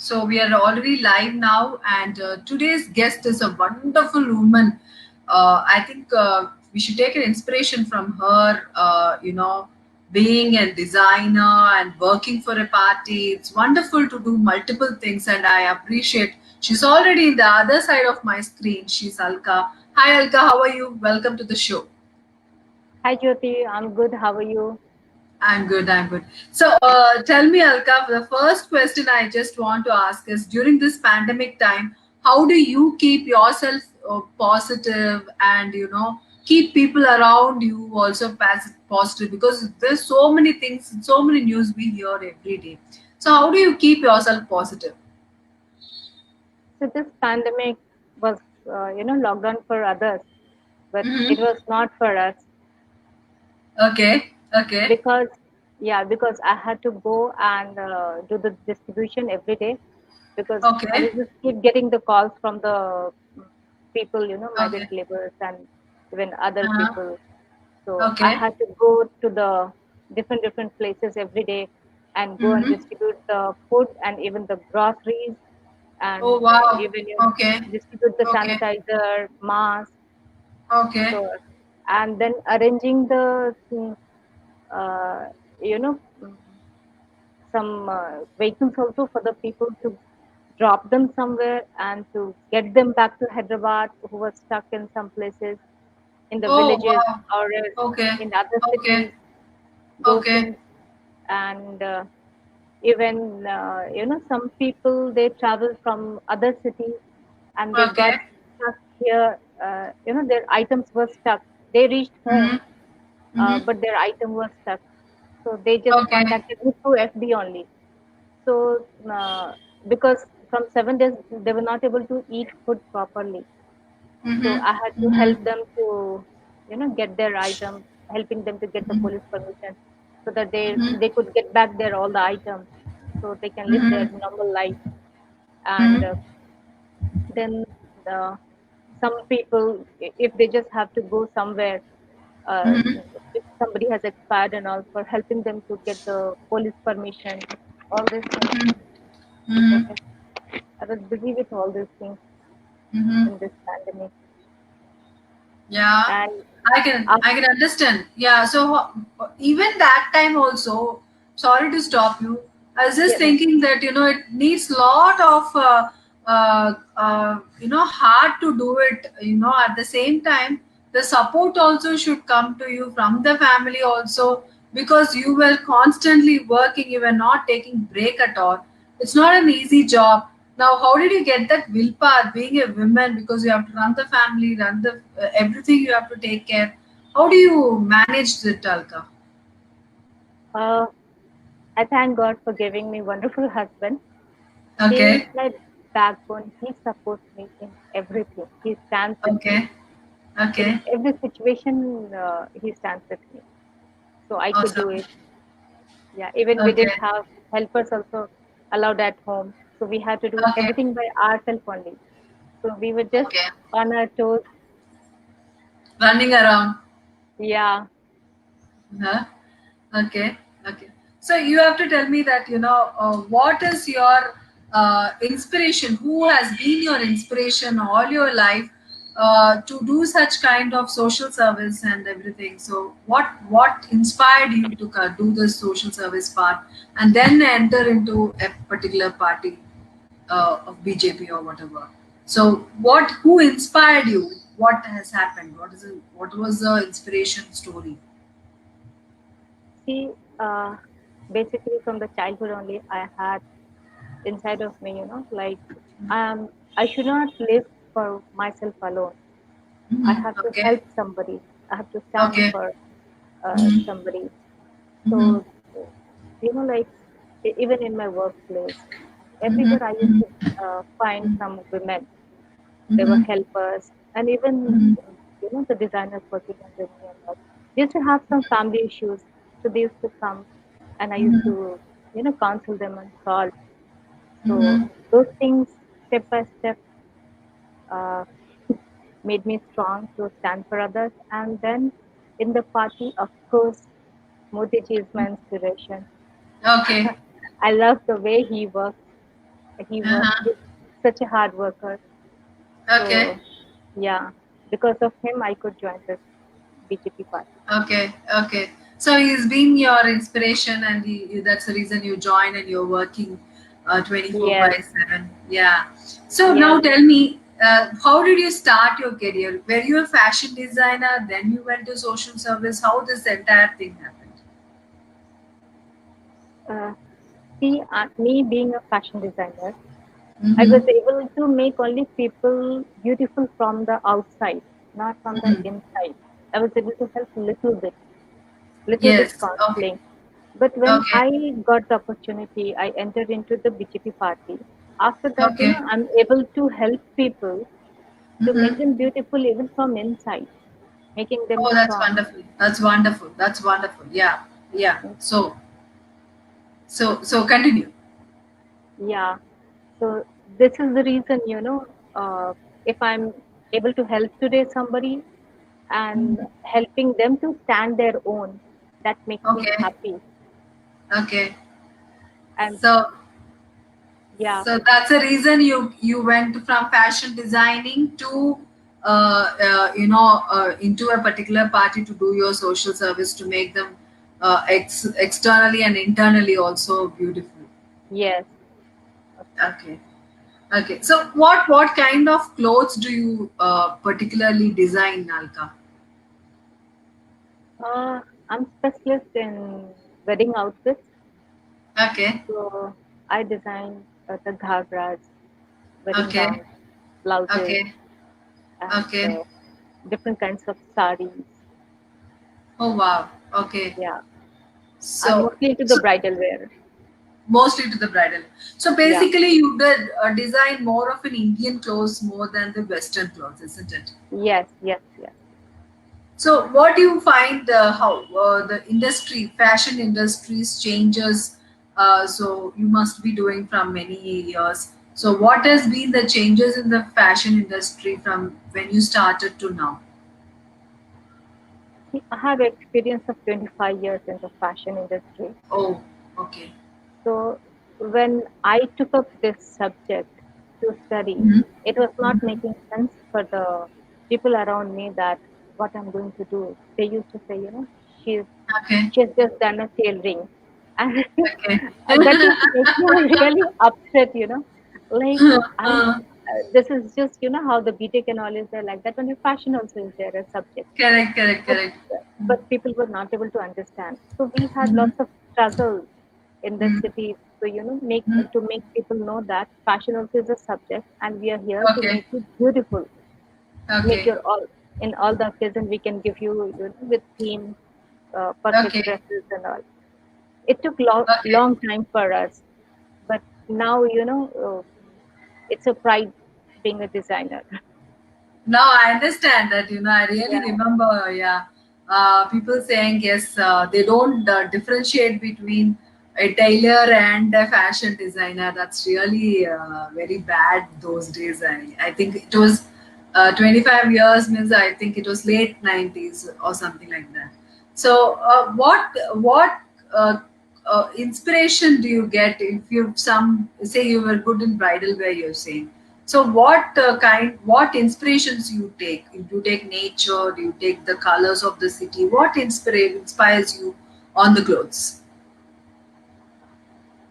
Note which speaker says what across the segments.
Speaker 1: So we are already live now, and today's guest is a wonderful woman. I think we should take an inspiration from her. Being a designer and working for a party, it's wonderful to do multiple things, and I appreciate. She's already in the other side of my screen. She's Alka. Hi, Alka. How are you? Welcome to the show.
Speaker 2: Hi Jyoti, I'm good. How are you?
Speaker 1: I'm good. I'm good. So, tell me, Alka, the first question I just want to ask is during this pandemic time, how do you keep yourself positive and, keep people around you also positive? Because there's so many things, so many news we hear every day. So, how do you keep yourself positive?
Speaker 2: So this pandemic was, lockdown for others, but it
Speaker 1: Mm-hmm.
Speaker 2: was not for us
Speaker 1: Okay. Okay.
Speaker 2: because, because I had to go and do the distribution every day because I was
Speaker 1: Okay.
Speaker 2: just keep getting the calls from the people, migrant
Speaker 1: Okay.
Speaker 2: laborers and even other
Speaker 1: Uh-huh.
Speaker 2: people. So I
Speaker 1: Okay.
Speaker 2: had to go to the different places every day and go and
Speaker 1: Mm-hmm.
Speaker 2: distribute the food and even the groceries
Speaker 1: Oh,
Speaker 2: and
Speaker 1: wow.
Speaker 2: even
Speaker 1: Okay.
Speaker 2: distribute the
Speaker 1: Okay.
Speaker 2: sanitizer, mask.
Speaker 1: Okay.
Speaker 2: So and then arranging the uh, you know mm, some vehicles also for the people to drop them somewhere and to get them back to Hyderabad who were stuck in some places in the
Speaker 1: Oh,
Speaker 2: villages
Speaker 1: wow.
Speaker 2: or else
Speaker 1: Okay.
Speaker 2: in other
Speaker 1: Okay.
Speaker 2: cities. Those
Speaker 1: Okay.
Speaker 2: things and even some people they travel from other cities and they got
Speaker 1: Okay.
Speaker 2: stuck here. Their items were stuck. They reached home,
Speaker 1: Mm-hmm. Mm-hmm.
Speaker 2: but their item was stuck. So they just
Speaker 1: Okay.
Speaker 2: contacted me through FB only. So because from 7 days they were not able to eat food properly. So
Speaker 1: Mm-hmm.
Speaker 2: I had to
Speaker 1: Mm-hmm.
Speaker 2: help them to, get their item, helping them to get the
Speaker 1: Mm-hmm.
Speaker 2: police permission so that they
Speaker 1: Mm-hmm.
Speaker 2: they could get back their all the items so they can live their
Speaker 1: Mm-hmm.
Speaker 2: normal life. And
Speaker 1: Mm-hmm.
Speaker 2: then the some people, if they just have to go somewhere,
Speaker 1: Mm-hmm.
Speaker 2: if somebody has expired and all, for helping them to get the police permission, all these things. So
Speaker 1: Mm-hmm.
Speaker 2: I was busy with all these things
Speaker 1: Mm-hmm.
Speaker 2: in this pandemic.
Speaker 1: Yeah,
Speaker 2: And
Speaker 1: I can understand. Yeah, so even that time also, sorry to stop you. I was just
Speaker 2: yeah, no,
Speaker 1: thinking that it needs lot of hard to do it. At the same time, the support also should come to you from the family also, because you were constantly working. You were not taking break at all. It's not an easy job. Now, how did you get that willpower being a woman, because you have to run the family, run the everything you have to take care? How do you manage the Alka?
Speaker 2: uh, I thank God for giving me wonderful husband. He is
Speaker 1: Okay,
Speaker 2: my backbone. He supports me in everything. He stands with me
Speaker 1: okay,
Speaker 2: in
Speaker 1: okay,
Speaker 2: every situation. He stands with me, so I could do
Speaker 1: awesome.
Speaker 2: it. Yeah, even we didn't
Speaker 1: Okay,
Speaker 2: have helpers also allowed at home, so we had to do
Speaker 1: okay,
Speaker 2: everything by ourselves only. So we were just
Speaker 1: okay.
Speaker 2: on our toes.
Speaker 1: Running around.
Speaker 2: Yeah.
Speaker 1: Huh? Okay, okay. So you have to tell me that what is your inspiration? Who has been your inspiration all your life to do such kind of social service and everything? So what inspired you to do this social service part and then enter into a particular party of BJP or whatever? So who inspired you? What has happened? What was the inspiration story?
Speaker 2: See, basically from the childhood only, I had inside of me, like I should not live for myself alone. I
Speaker 1: Mhm.
Speaker 2: have to
Speaker 1: Okay.
Speaker 2: help somebody. I have to stand
Speaker 1: Okay.
Speaker 2: for
Speaker 1: Mhm.
Speaker 2: somebody.
Speaker 1: Mhm.
Speaker 2: So, like even in my workplace,
Speaker 1: Mhm.
Speaker 2: everywhere I used
Speaker 1: Mhm.
Speaker 2: to find some women. They were
Speaker 1: Mhm.
Speaker 2: helpers, and even
Speaker 1: Mhm.
Speaker 2: the designers working under me and all. They used to have some family issues, so they used to come, and I used
Speaker 1: Mhm.
Speaker 2: to counsel them and solve. So
Speaker 1: Mhm.
Speaker 2: those things, step by step, uh, made me strong to stand for others. And then in the party, of course, Modi ji is my inspiration.
Speaker 1: Okay.
Speaker 2: I love the way he works.
Speaker 1: Uh-huh.
Speaker 2: He's such a hard worker.
Speaker 1: Okay.
Speaker 2: So yeah, because of him, I could join this BJP party.
Speaker 1: Okay. Okay. So he's been your inspiration, and that's the reason you joined and you're working 24 by
Speaker 2: Yes,
Speaker 1: 7. Yeah. So now
Speaker 2: yes.
Speaker 1: tell me, how did you start your career? Were you a fashion designer? Then you went to social service. How this entire thing happened?
Speaker 2: Uh, See, me being a fashion designer, I was
Speaker 1: Mm-hmm.
Speaker 2: able to make only people beautiful from the outside, not from the
Speaker 1: Mm-hmm.
Speaker 2: inside. I was able to help little bit
Speaker 1: Yes. Okay.
Speaker 2: counseling. But when
Speaker 1: Okay.
Speaker 2: I got the opportunity, I entered into the BJP party. After that,
Speaker 1: Okay.
Speaker 2: I'm able to help people to make
Speaker 1: Mm-hmm.
Speaker 2: them beautiful even from inside, making them
Speaker 1: Oh, that's
Speaker 2: strong.
Speaker 1: wonderful. That's wonderful. That's wonderful. Yeah. Yeah. So continue.
Speaker 2: Yeah. So this is the reason, if I'm able to help today somebody and
Speaker 1: Mhm.
Speaker 2: helping them to stand their own, that makes me
Speaker 1: Okay.
Speaker 2: happy.
Speaker 1: Okay.
Speaker 2: And
Speaker 1: So
Speaker 2: yeah,
Speaker 1: so that's the reason you went from fashion designing to into a particular party to do your social service to make them externally and internally also beautiful.
Speaker 2: yes.
Speaker 1: Okay. Okay. So what kind of clothes do you particularly design, Nalka?
Speaker 2: Uh, I'm specialist in wedding outfits,
Speaker 1: Okay.
Speaker 2: so I design the ghagras, wedding
Speaker 1: Okay.
Speaker 2: gowns, blouses,
Speaker 1: Okay.
Speaker 2: and
Speaker 1: Okay.
Speaker 2: different kinds of sarees.
Speaker 1: Oh wow. Okay.
Speaker 2: Yeah, I'm
Speaker 1: So,
Speaker 2: mostly into the
Speaker 1: so
Speaker 2: bridal wear.
Speaker 1: mostly to the bridal. So
Speaker 2: Yeah,
Speaker 1: basically, you did design more of an Indian clothes more than the Western clothes, isn't it?
Speaker 2: yes, yes, yes.
Speaker 1: So what do you find how the industry, fashion industries changes? So you must be doing from many years. So what has been the changes in the fashion industry from when you started to now?
Speaker 2: See, I have experience of 25 years in the fashion industry.
Speaker 1: Oh, okay.
Speaker 2: So when I took up this subject to study,
Speaker 1: Hmm.
Speaker 2: it was not
Speaker 1: Hmm.
Speaker 2: making sense for the people around me that what I'm going to do. They used to say, she's
Speaker 1: Okay.
Speaker 2: she's just done a tailoring, and
Speaker 1: Okay.
Speaker 2: that used to make me really upset. Like I'm. This is just how the BTech and all is there like that. Only fashion also is there as subject,
Speaker 1: Correct. Correct.
Speaker 2: but
Speaker 1: Correct.
Speaker 2: people were not able to understand. So we had
Speaker 1: Hmm.
Speaker 2: lots of struggles in the
Speaker 1: Hmm.
Speaker 2: city. So
Speaker 1: Hmm.
Speaker 2: make people know that fashion also is a subject, and we are here to
Speaker 1: Okay.
Speaker 2: make you beautiful, make
Speaker 1: Okay.
Speaker 2: your all in all the occasion. We can give you, with theme, perfect
Speaker 1: Okay.
Speaker 2: dresses and all. It took long
Speaker 1: Okay.
Speaker 2: time for us, but now it's a pride being a designer.
Speaker 1: No, I understand that. I really
Speaker 2: Yeah,
Speaker 1: remember, yeah, people saying yes, they don't differentiate between a tailor and a fashion designer. That's really very bad those days. I think it was 25 years means I think it was late 90s or something like that. So, what inspiration do you get if you some say you were good in bridal wear? You're saying so what inspirations you take? Do you take nature? Do you take the colors of the city? What inspires you on the clothes?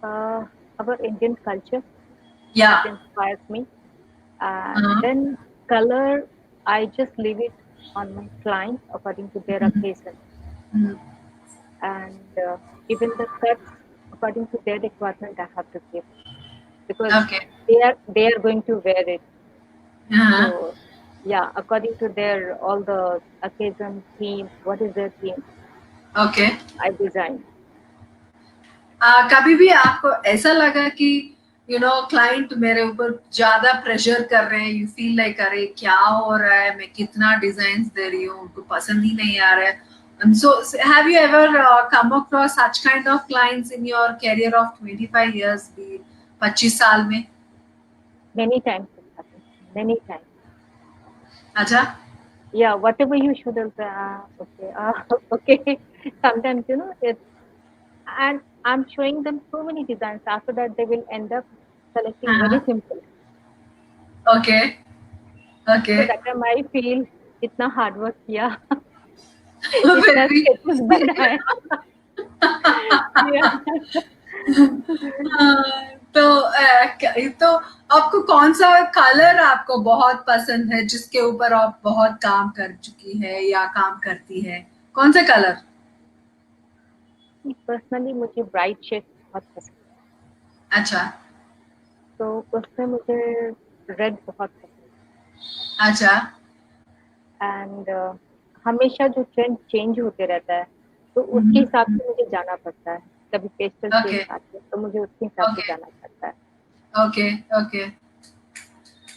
Speaker 2: uh, our Indian culture that
Speaker 1: Yeah.
Speaker 2: inspires me. And
Speaker 1: Uh-huh.
Speaker 2: then color, I just leave it on my clients according to their occasion,
Speaker 1: Mhm.
Speaker 2: and even the cuts according to their requirement I have to give, because
Speaker 1: Okay.
Speaker 2: they are going to wear it.
Speaker 1: Uh-huh.
Speaker 2: So yeah, according to their all the occasion theme, what is their theme,
Speaker 1: Okay.
Speaker 2: I design.
Speaker 1: कभी भी आपको ऐसा लगा कि client मेरे ऊपर ज्यादा pressure कर रहे हैं यू फील लाइक अरे क्या हो रहा है मैं कितना डिजाइन दे रही हूँ उनको पसंद ही नहीं आ रहा है and so have you ever come across such kind of clients in your career of 25 years भी 25 साल में
Speaker 2: Many times it happens. Many times.
Speaker 1: अच्छा
Speaker 2: Yeah, whatever you should have. Okay. Okay. Sometimes it's, and I'm showing them so many designs. After that, they will end up selecting very simple.
Speaker 1: Okay.
Speaker 2: So
Speaker 1: Okay.
Speaker 2: that time I feel इतना hard work किया, इतना
Speaker 1: Very.
Speaker 2: sketches बनाया. Yeah.
Speaker 1: तो आपको कौन सा colour आपको बहुत पसंद है जिसके ऊपर आप बहुत काम कर चुकी है या काम करती है? कौन सा कलर?
Speaker 2: पर्सनली मुझे ब्राइट शेड बहुत पसंद है,
Speaker 1: अच्छा.
Speaker 2: तो उसमें मुझे रेड बहुत पसंद
Speaker 1: अच्छा.
Speaker 2: है. एंड हमेशा जो ट्रेंड चेंज होते रहता है, तो उसके हिसाब से मुझे जाना पड़ता है. कभी पेस्टल
Speaker 1: ओके.
Speaker 2: शेड्स आते हैं तो मुझे उसके हिसाब से
Speaker 1: ओके.
Speaker 2: जाना पड़ता है.
Speaker 1: ओके. ओके.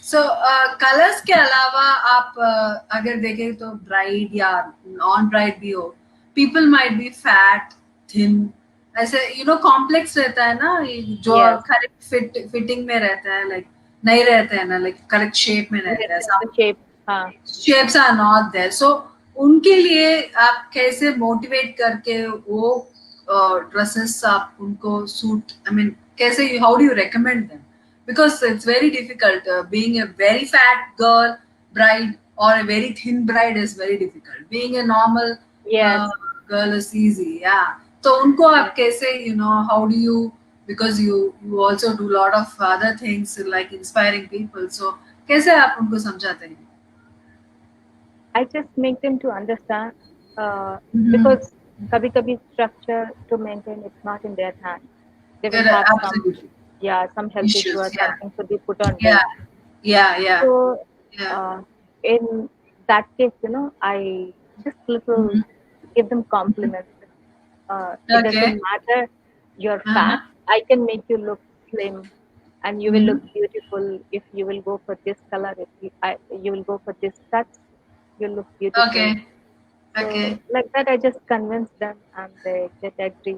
Speaker 1: सो कलर्स के अलावा आप अगर देखें तो ब्राइड या नॉन ब्राइड भी हो, people might be fat, thin, ऐसे कॉम्प्लेक्स रहता है ना, जो
Speaker 2: Yes.
Speaker 1: करेक्ट फिटिंग में रहता है, लाइक नहीं रहते हैं ना, लाइक करेक्ट शेप में रहता है,
Speaker 2: Yes, the
Speaker 1: सब
Speaker 2: shape. हाँ.
Speaker 1: Shapes are not there. So उनके लिए आप कैसे मोटिवेट करके वो ड्रेसेस आप उनको सूट, आई मीन कैसे, how do you recommend them? Because it's very difficult. Being a very fat girl bride or a very thin bride is very difficult. Being a normal
Speaker 2: Yes.
Speaker 1: girl is easy. Yeah. तो उनको आप कैसे, how do you, because you also do a lot of other things like inspiring people. So कैसे आप उनको समझाते हैं?
Speaker 2: I just make them to understand,
Speaker 1: Mm-hmm.
Speaker 2: because कभी-कभी structure to maintain it's not in their hand. They will
Speaker 1: Yeah,
Speaker 2: have some,
Speaker 1: absolutely.
Speaker 2: yeah, some health issue
Speaker 1: Issues.
Speaker 2: or
Speaker 1: Yeah.
Speaker 2: something, so they put on
Speaker 1: Yeah.
Speaker 2: weight.
Speaker 1: Yeah. Yeah.
Speaker 2: So
Speaker 1: Yeah.
Speaker 2: in that case, I just little
Speaker 1: Mhm.
Speaker 2: give them compliments. It
Speaker 1: Okay.
Speaker 2: doesn't matter you're fat. I can make you look slim, and you will look beautiful if you will go for this color. If you will go for this cut, you'll look beautiful.
Speaker 1: Okay.
Speaker 2: So
Speaker 1: Okay.
Speaker 2: like that, I just convince them, and they get agree,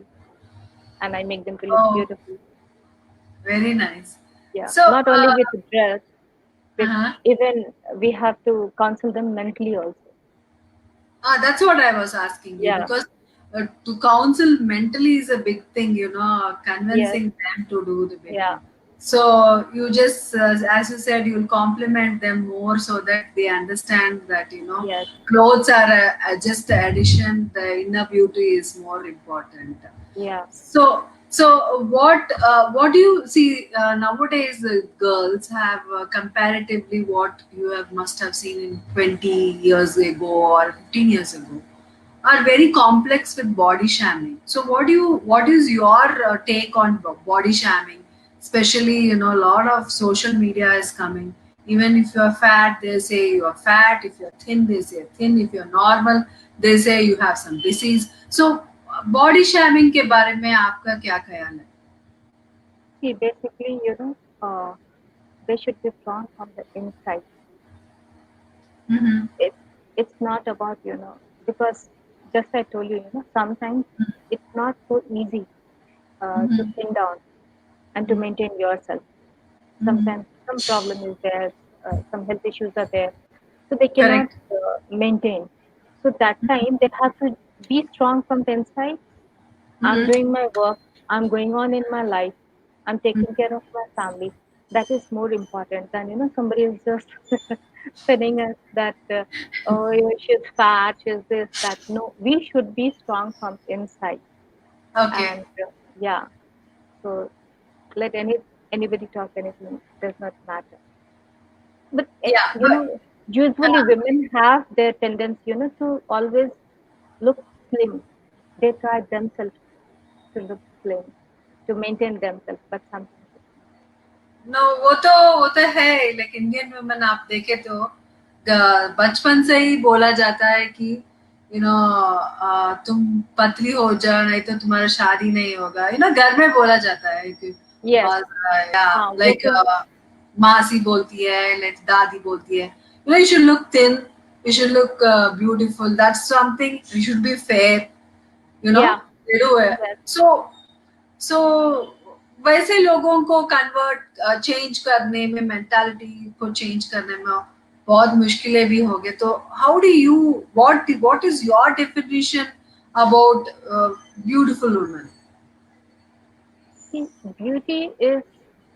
Speaker 2: and I make them to look
Speaker 1: Oh,
Speaker 2: beautiful.
Speaker 1: very nice.
Speaker 2: Yeah,
Speaker 1: So,
Speaker 2: not only with the dress, but
Speaker 1: uh-huh.
Speaker 2: even we have to counsel them mentally also.
Speaker 1: That's what I was asking you,
Speaker 2: Yeah.
Speaker 1: because to counsel mentally is a big thing,
Speaker 2: Yes.
Speaker 1: convincing them to do the big
Speaker 2: Yeah.
Speaker 1: thing. So you just, as you said, you'll compliment them more so that they understand that,
Speaker 2: Yes.
Speaker 1: clothes are just the addition, the inner beauty is more important.
Speaker 2: Yeah.
Speaker 1: So what do you see nowadays? Girls have comparatively what you have must have seen in 20 years ago or 15 years ago, are very complex with body shaming. So what is your take on body shaming? Especially, a lot of social media is coming. Even if you're fat, they say you're fat. If you're thin, they say thin. If you're normal, they say you have some disease. So body shaming के बारे में आपका क्या ख्याल है?
Speaker 2: See, basically, they should be strong from the inside.
Speaker 1: Mm-hmm.
Speaker 2: It's not about, because just I told you, sometimes it's not so easy to
Speaker 1: Mm-hmm.
Speaker 2: thin down and to maintain yourself. Sometimes some problem is there, some health issues are there, so they cannot
Speaker 1: Correct.
Speaker 2: maintain. So that time they have to be strong from the inside. I'm
Speaker 1: Mm-hmm.
Speaker 2: doing my work, I'm going on in my life, I'm taking care of my family. That is more important than, somebody is just telling us that, oh, she's fat, she's this, that. No, we should be strong from inside.
Speaker 1: Okay.
Speaker 2: And yeah, so let anybody talk anything, does not matter. But
Speaker 1: Yeah. But,
Speaker 2: usually women have their tendency, to always look slim. They try themselves to look slim, to maintain themselves, but sometimes
Speaker 1: no, वो तो है, लेकिन Indian women आप देखे तो बचपन से ही बोला जाता है कि तुम पतली हो जाओ, नहीं तो तुम्हारा शादी नहीं होगा. घर में बोला जाता है कि
Speaker 2: yes, वो
Speaker 1: लाइक
Speaker 2: तो
Speaker 1: मासी बोलती है, लाइक दादी बोलती है, you should look thin, you should look beautiful, that's something, you should be fair,
Speaker 2: yeah,
Speaker 1: they do it.
Speaker 2: yes.
Speaker 1: सो वैसे लोगों को कन्वर्ट चेंज करने में, मेंटालिटी को चेंज करने में बहुत मुश्किलें भी हो गए. तो how do you, what is your definition about beautiful women?
Speaker 2: See, beauty is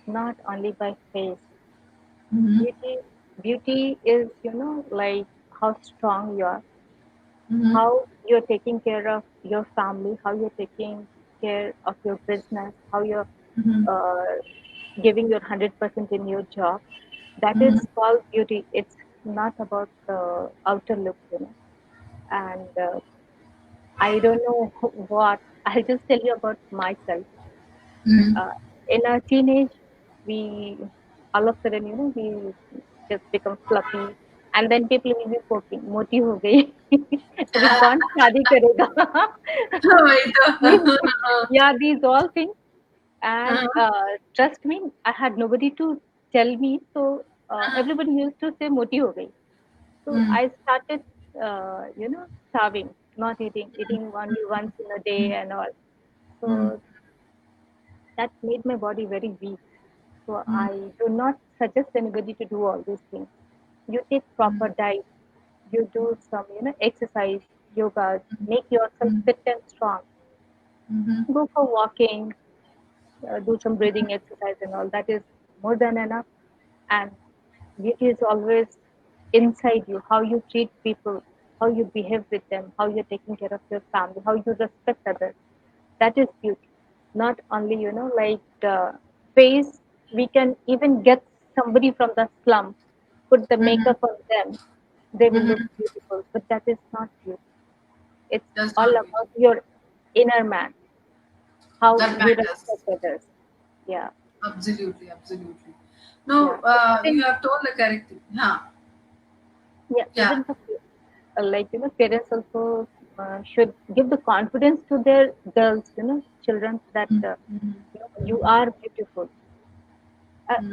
Speaker 2: not only by face.
Speaker 1: Mm-hmm.
Speaker 2: Beauty is, like how strong you are,
Speaker 1: Mm-hmm.
Speaker 2: how you're taking care of your family, how you're taking care of your business, how you're
Speaker 1: Mm-hmm.
Speaker 2: uh, giving your 100% in your job. That is
Speaker 1: Mm-hmm.
Speaker 2: called beauty. It's not about the outer look. And I don't know what. I'll just tell you about myself.
Speaker 1: Mm-hmm.
Speaker 2: Uh, in our teenage, we all of a sudden, we just become fluffy, and then people will be poking, "मोटी हो गई, अभी कौन शादी करेगा?"
Speaker 1: वही
Speaker 2: Means,
Speaker 1: तो
Speaker 2: yeah, these all things. And
Speaker 1: हाँ,
Speaker 2: trust me, I had nobody to tell me, so
Speaker 1: हाँ,
Speaker 2: everybody used to say "मोटी हो गई." So
Speaker 1: hmm,
Speaker 2: I started, starving, not eating only once in a day and all.
Speaker 1: Hmm,
Speaker 2: So that made my body very weak. So
Speaker 1: hmm,
Speaker 2: I do not suggest anybody to do all these things. You take proper diet, you do some, exercise, yoga, make yourself
Speaker 1: hmm,
Speaker 2: fit and strong.
Speaker 1: Hmm,
Speaker 2: Go for walking, do some breathing exercise and all. That is more than enough. And beauty is always inside you, how you treat people, how you behave with them, how you're taking care of your family, how you respect others. That is beauty. Not only, like face, we can even get somebody from the slum, put the
Speaker 1: hmm,
Speaker 2: makeup on them, they will look
Speaker 1: hmm.
Speaker 2: beautiful. But that is not beauty. It's
Speaker 1: That's
Speaker 2: all
Speaker 1: not beauty.
Speaker 2: about your inner man, how
Speaker 1: That
Speaker 2: you
Speaker 1: matters.
Speaker 2: respect others. Yeah,
Speaker 1: Absolutely, absolutely. No,
Speaker 2: yeah. So
Speaker 1: you
Speaker 2: even,
Speaker 1: have told the correct thing. Yeah,
Speaker 2: yeah,
Speaker 1: yeah.
Speaker 2: even the like parents also should give the confidence to their girls, children, that you are beautiful.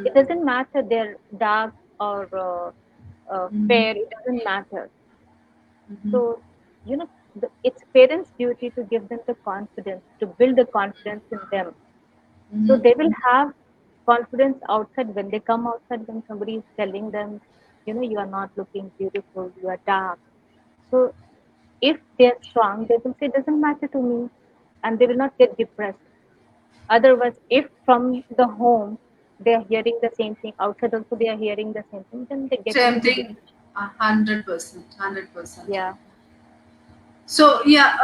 Speaker 2: It doesn't matter they're dark or
Speaker 1: Mm-hmm.
Speaker 2: fair. It doesn't matter.
Speaker 1: Mm-hmm.
Speaker 2: So it's parents' duty to give them the confidence, to build the confidence in them. So
Speaker 1: Mm-hmm.
Speaker 2: they will have confidence outside when they come outside, when somebody is telling them, you are not looking beautiful, you are dark. So if they're strong, they will say, doesn't matter to me, and they will not get depressed. Otherwise, if from the home they are hearing the same thing, outside also they are hearing the same thing, then they get
Speaker 1: Same
Speaker 2: into
Speaker 1: thing.
Speaker 2: depression.
Speaker 1: 100%. 100%.
Speaker 2: Yeah.
Speaker 1: So yeah,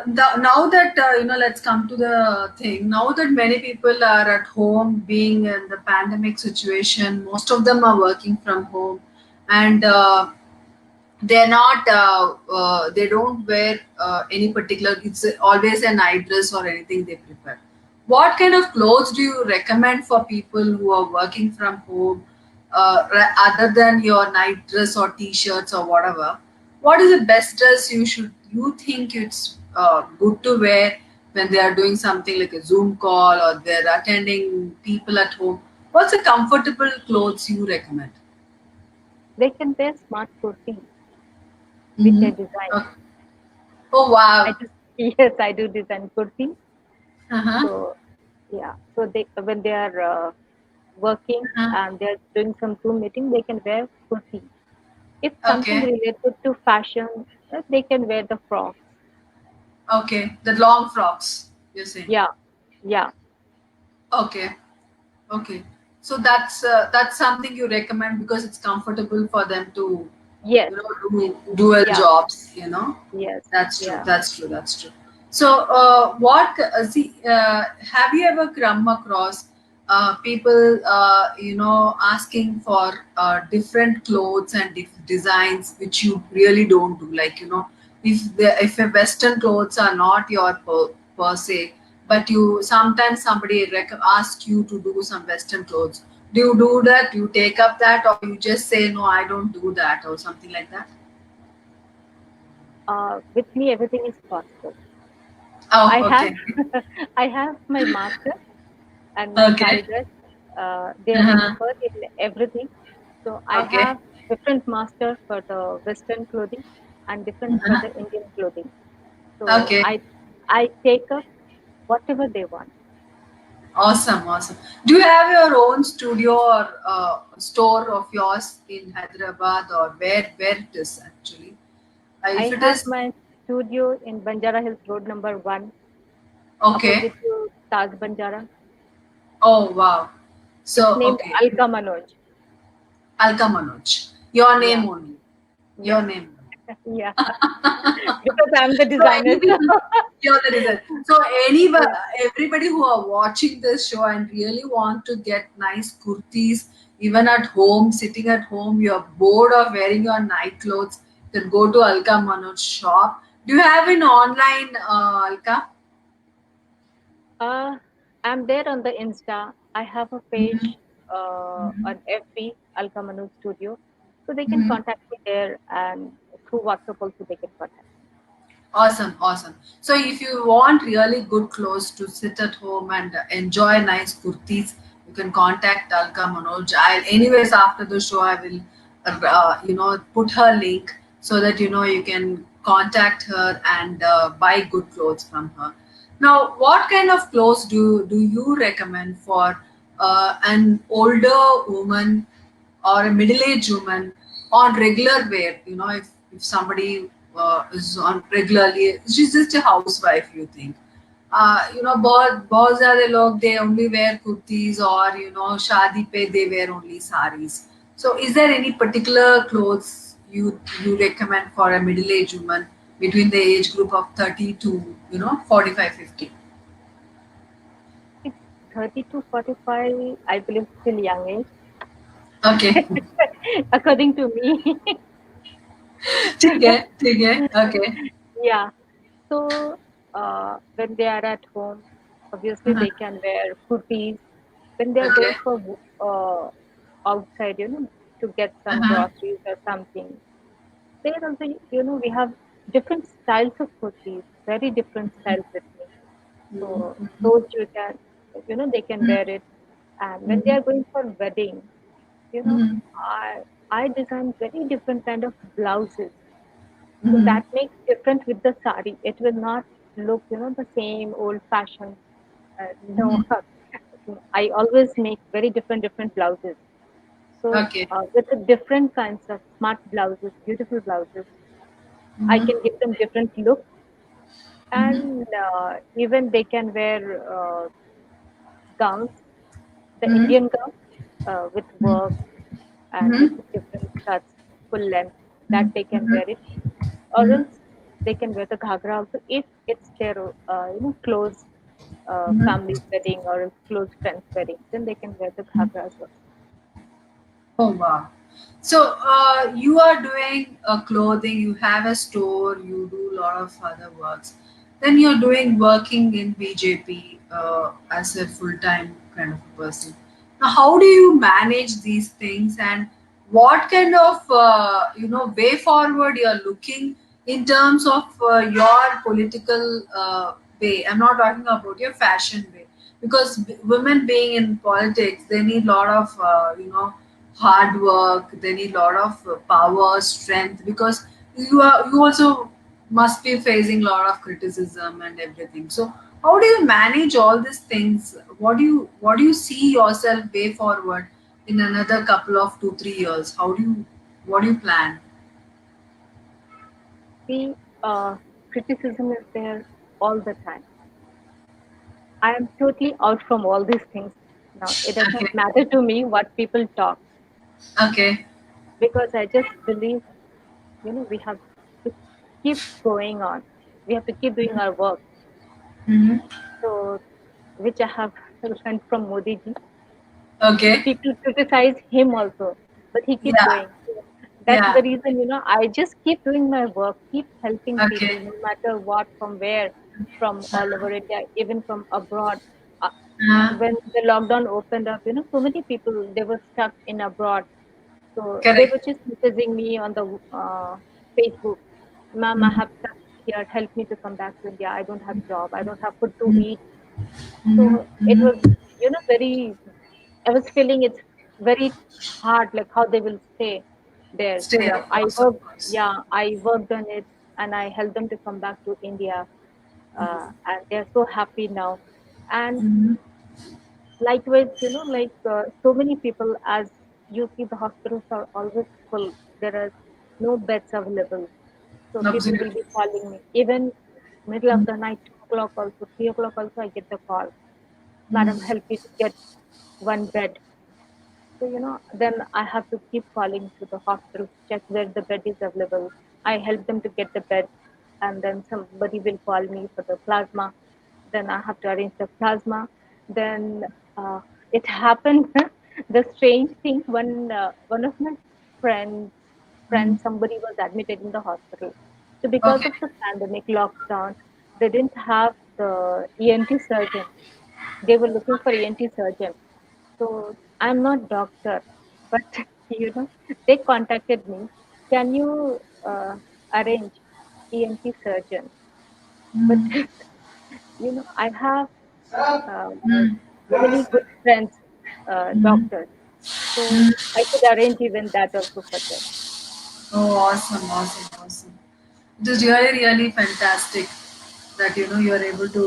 Speaker 1: now that let's come to the thing. Now that many people are at home, being in the pandemic situation, most of them are working from home, and they're not. They don't wear any particular. It's always a night dress or anything they prefer. What kind of clothes do you recommend for people who are working from home, other than your night dress or t-shirts or whatever? What is the best dress you think it's good to wear when they are doing something like a Zoom call or they're attending people at home? What's a comfortable clothes you recommend?
Speaker 2: They can wear smart kurtis, which
Speaker 1: Mm-hmm.
Speaker 2: I design.
Speaker 1: Okay. Oh
Speaker 2: I
Speaker 1: wow.
Speaker 2: do, yes, I do design kurtis.
Speaker 1: Uh-huh.
Speaker 2: So yeah, so they when they are working
Speaker 1: Uh-huh.
Speaker 2: and they're doing some Zoom meeting, they can wear kurtis. If something
Speaker 1: Okay.
Speaker 2: related to fashion, they can wear the frock.
Speaker 1: Okay. The long frocks, you're saying.
Speaker 2: Yeah, yeah,
Speaker 1: Okay. Okay. So that's something you recommend because it's comfortable for them to,
Speaker 2: yes,
Speaker 1: do dual
Speaker 2: yeah,
Speaker 1: jobs. You know,
Speaker 2: yes,
Speaker 1: that's true.
Speaker 2: yeah.
Speaker 1: That's true. That's true. So, have you ever come across people, asking for different clothes and designs which you really don't do? Like, if a Western clothes are not your per se, but you sometimes somebody ask you to do some Western clothes. Do you do that? Do you take up that, or you just say no, I don't do that, or something like that?
Speaker 2: With me, everything is possible.
Speaker 1: Oh,
Speaker 2: I have,
Speaker 1: okay.
Speaker 2: I have my master and my
Speaker 1: Okay.
Speaker 2: guiders. They are
Speaker 1: Uh-huh.
Speaker 2: expert in everything. So I
Speaker 1: Okay.
Speaker 2: have different master for the Western clothing and different for
Speaker 1: Uh-huh.
Speaker 2: the Indian clothing. So
Speaker 1: Okay.
Speaker 2: I take up whatever they want.
Speaker 1: Awesome. Awesome. Do you have your own studio or store of yours in Hyderabad, or where it is actually?
Speaker 2: I
Speaker 1: If it
Speaker 2: have
Speaker 1: is
Speaker 2: my studio in Banjara Hills Road number 1,
Speaker 1: okay.
Speaker 2: opposite to Taj Banjara.
Speaker 1: Oh wow. So
Speaker 2: It's named
Speaker 1: okay,
Speaker 2: Alka Manoj.
Speaker 1: Alka Manoj, your
Speaker 2: Yeah,
Speaker 1: name only, your
Speaker 2: yeah,
Speaker 1: name.
Speaker 2: yeah. Because I'm the
Speaker 1: So
Speaker 2: designer.
Speaker 1: you're the designer. So anybody,
Speaker 2: Yeah.
Speaker 1: everybody who are watching this show and really want to get nice kurtis, even at home, sitting at home, you're bored of wearing your night clothes, then go to Alka Manoj shop. Do you have an online, Alka?
Speaker 2: Uh, I'm there on the Insta. I have a
Speaker 1: Mm-hmm.
Speaker 2: page on FB, Alka Manoj Studio. So they can
Speaker 1: Mm-hmm.
Speaker 2: contact me there, and through WhatsApp also they can contact.
Speaker 1: Awesome, awesome. So if you want really good clothes to sit at home and enjoy nice kurtis, you can contact Alka Manoj. Anyways, after the show, I will, put her link so that you can contact her and buy good clothes from her. Now, what kind of clothes do you recommend for an older woman or a middle-aged woman on regular wear? If somebody is on regularly, she's just a housewife, you think. बहुत ज़्यादा लोग, they only wear kurtis, or शादी पे they wear only saris. So is there any particular clothes you recommend for a middle-aged woman between the age group of 30 to 45, 50?
Speaker 2: It's 30 to 45, I believe, still young age,
Speaker 1: Okay.
Speaker 2: according to me.
Speaker 1: ठीक है, ठीक है. Okay.
Speaker 2: Yeah. So when they are at home, obviously
Speaker 1: Uh-huh.
Speaker 2: they can wear kurtis. When they are
Speaker 1: Okay.
Speaker 2: going for outside, to get some
Speaker 1: Uh-huh.
Speaker 2: groceries or something, there also, we have different styles of kurtis, very different styles with me. So
Speaker 1: Mm-hmm.
Speaker 2: those you can, they can wear it. And when they
Speaker 1: Mm-hmm.
Speaker 2: are going for wedding, you know,
Speaker 1: Mm-hmm.
Speaker 2: I I design very different kind of blouses. So
Speaker 1: Mm-hmm.
Speaker 2: that makes different with the sari. It will not look, the same old fashioned. No,
Speaker 1: Mm-hmm.
Speaker 2: I always make very different blouses. So
Speaker 1: Okay.
Speaker 2: with the different kinds of smart blouses, beautiful blouses, I
Speaker 1: Mm-hmm.
Speaker 2: can give them different looks,
Speaker 1: Mm-hmm.
Speaker 2: and even they can wear gowns, the
Speaker 1: Mm-hmm.
Speaker 2: Indian gown with work and with
Speaker 1: Mm-hmm.
Speaker 2: different cuts, full length, that they can
Speaker 1: Mm-hmm.
Speaker 2: wear it. Or else they can wear the ghagra also if it's their close
Speaker 1: Mm-hmm.
Speaker 2: family's wedding or a close friend's wedding. Then they can wear the ghagra as well.
Speaker 1: Oh wow. So you are doing clothing, you have a store, you do a lot of other works. Then you're doing working in BJP as a full-time kind of a person. Now, how do you manage these things, and what kind of way forward you're looking in terms of your political way? I'm not talking about your fashion way, because women being in politics, they need a lot of hard work, they need a lot of power, strength, because you also must be facing a lot of criticism and everything. So how do you manage all these things? What do you see yourself way forward in another couple of 2 3 years? What do you plan?
Speaker 2: See, criticism is there all the time. I am totally out from all these things now. It doesn't
Speaker 1: Okay.
Speaker 2: matter to me what people talk,
Speaker 1: Okay.
Speaker 2: because I just believe, we have to keep going on. We have to keep doing our work.
Speaker 1: Mm-hmm.
Speaker 2: So, which I have learned from Modi ji.
Speaker 1: Okay.
Speaker 2: People criticize him also, but he keep
Speaker 1: Yeah.
Speaker 2: going. So that's the
Speaker 1: Yeah.
Speaker 2: reason, I just keep doing my work, keep helping people,
Speaker 1: Okay.
Speaker 2: no matter what, from where, from all over India, even from abroad. Uh,
Speaker 1: uh,
Speaker 2: when the lockdown opened up, so many people, they were stuck in abroad. So they were
Speaker 1: Correct.
Speaker 2: just messaging me on the Facebook, "Ma'am, I
Speaker 1: Mm-hmm.
Speaker 2: have stuck here. Help me to come back to India. I don't have job. I don't have food to
Speaker 1: Mm-hmm.
Speaker 2: eat."
Speaker 1: Mm-hmm.
Speaker 2: So it was,
Speaker 1: Mm-hmm.
Speaker 2: very. I was feeling it's very hard, like how they will stay there.
Speaker 1: Stay,
Speaker 2: So
Speaker 1: of course, of course.
Speaker 2: I worked on it, and I helped them to come back to India, and they're so happy now. And
Speaker 1: Mm-hmm.
Speaker 2: likewise, so many people, as you see, the hospitals are always full. There are no beds available. So people will
Speaker 1: Absolutely.
Speaker 2: be calling me. Even middle of the night, 2 o'clock also, 3 o'clock also, I get the call. "Madam,
Speaker 1: Mm-hmm.
Speaker 2: help me to get one bed." So, then I have to keep calling to the hospital to check where the bed is available. I help them to get the bed, and then somebody will call me for the plasma. Then I have to arrange the plasma. Then it happened. The strange thing, one of my friends,
Speaker 1: Mm.
Speaker 2: somebody was admitted in the hospital. So because
Speaker 1: Okay.
Speaker 2: of the pandemic lockdown, they didn't have the ENT surgeon. They were looking for ENT surgeon. So I'm not doctor, but they contacted me. Can you arrange ENT surgeon? But
Speaker 1: Mm.
Speaker 2: I have uh,
Speaker 1: Mm.
Speaker 2: many good friends,
Speaker 1: Mm.
Speaker 2: doctors. So
Speaker 1: Mm.
Speaker 2: I could arrange even that also for them.
Speaker 1: Oh, awesome, awesome, awesome. It is really, really fantastic that you are able to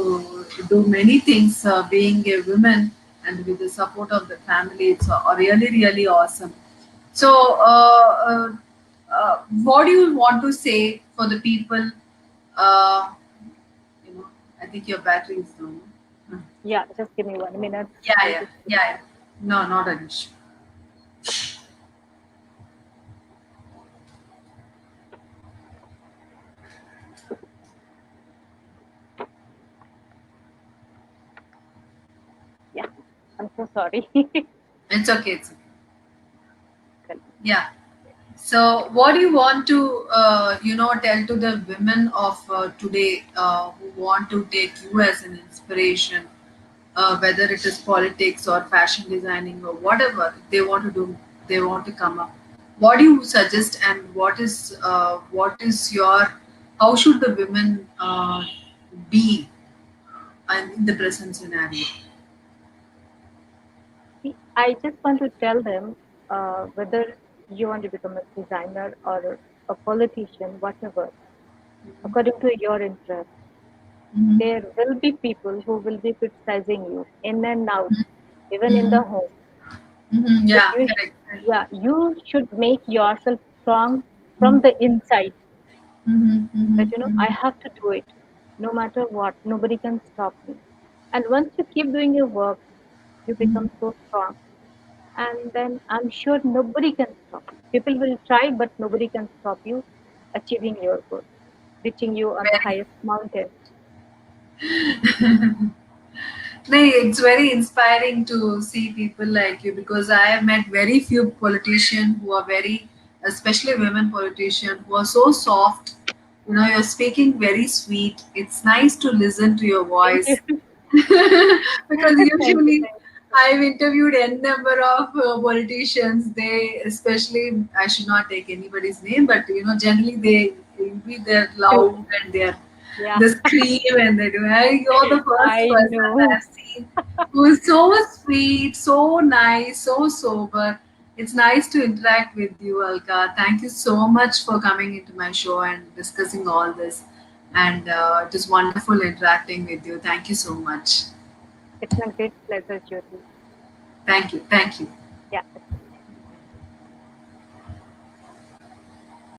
Speaker 1: do many things being a woman and with the support of the family. It's really, really awesome. So, what do you want to say for the people? Uh, I think your battery is low. Hmm.
Speaker 2: Yeah, just give me 1 minute.
Speaker 1: Yeah,
Speaker 2: I'll
Speaker 1: yeah,
Speaker 2: just.
Speaker 1: yeah, yeah. No, not an issue.
Speaker 2: Yeah, I'm so sorry.
Speaker 1: It's okay. It's okay. Yeah. So, what do you want to, tell to the women of today who want to take you as an inspiration, whether it is politics or fashion designing or whatever they want to do, they want to come up. What do you suggest, and what is your, how should the women be in the present scenario?
Speaker 2: See, I just want to tell them whether you want to become a designer or a politician, whatever, according to your interest.
Speaker 1: Mm-hmm.
Speaker 2: There will be people who will be criticizing you in and out, even in
Speaker 1: Mm-hmm.
Speaker 2: the home.
Speaker 1: Mm-hmm.
Speaker 2: But
Speaker 1: Yeah, correct. Correct.
Speaker 2: you should make yourself strong
Speaker 1: Mm-hmm.
Speaker 2: from the inside.
Speaker 1: Mm-hmm.
Speaker 2: That
Speaker 1: Mm-hmm.
Speaker 2: I have to do it, no matter what. Nobody can stop me. And once you keep doing your work, you
Speaker 1: Mm-hmm.
Speaker 2: become so strong. And then I'm sure nobody can stop you. People will try, but nobody can stop you achieving your goal, reaching you on the
Speaker 1: Very.
Speaker 2: highest mountain.
Speaker 1: No, it's very inspiring to see people like you, because I have met very few politicians who are very, especially women politicians, who are so soft. You're speaking very sweet. It's nice to listen to your
Speaker 2: Thank you.
Speaker 1: voice. Because
Speaker 2: Thank you.
Speaker 1: usually
Speaker 2: Thank
Speaker 1: I've interviewed n number of politicians. They, especially, I should not take anybody's name, but generally they will be they're
Speaker 2: you.
Speaker 1: loud and
Speaker 2: Yeah,
Speaker 1: they scream and they do. You're the first
Speaker 2: I
Speaker 1: person
Speaker 2: know.
Speaker 1: I've seen who is so sweet, so nice, so sober. It's nice to interact with you, Alka. Thank you so much for coming into my show and discussing all this. And it is wonderful interacting with you. Thank you so much.
Speaker 2: It's my great pleasure, Jyoti.
Speaker 1: Thank you. Thank you.
Speaker 2: Yeah.